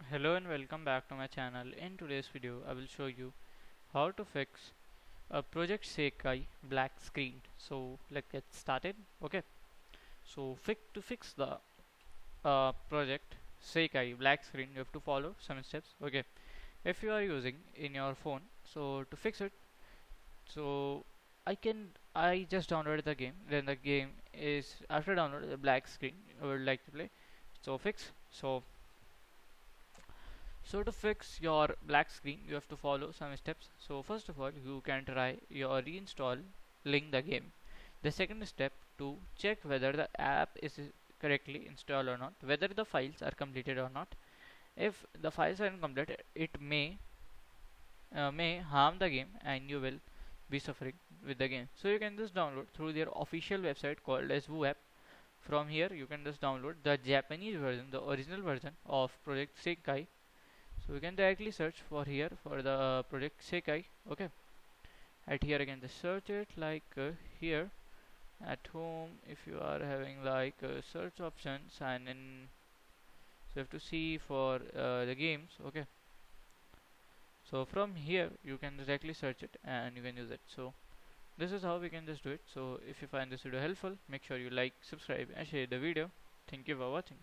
Hello and welcome back to my channel. In today's video I will show you how to fix a project Sekai black screen. So let's get started. Okay, so to fix the project Sekai black screen you have to follow some steps. Okay, if you are using in your phone, so to fix it, so I just downloaded the game, then the game is after download the black screen I would like to play. So to fix your black screen, you have to follow some steps. So first of all, you can try your reinstalling the game. The second step to check whether the app is correctly installed or not, whether the files are completed or not. If the files are incomplete, it may harm the game and you will be suffering with the game. So you can just download through their official website called as Woo app. From here, you can just download the Japanese version, the original version of Project Sekai. So we can directly search for here for the project Sekai. Okay, at here again just search it like here at home. If you are having like search options and in, so you have to see for the games. Okay, so from here you can directly search it and you can use it. So this is how we can just do it. So if you find this video helpful, make sure you like, subscribe and share the video. Thank you for watching.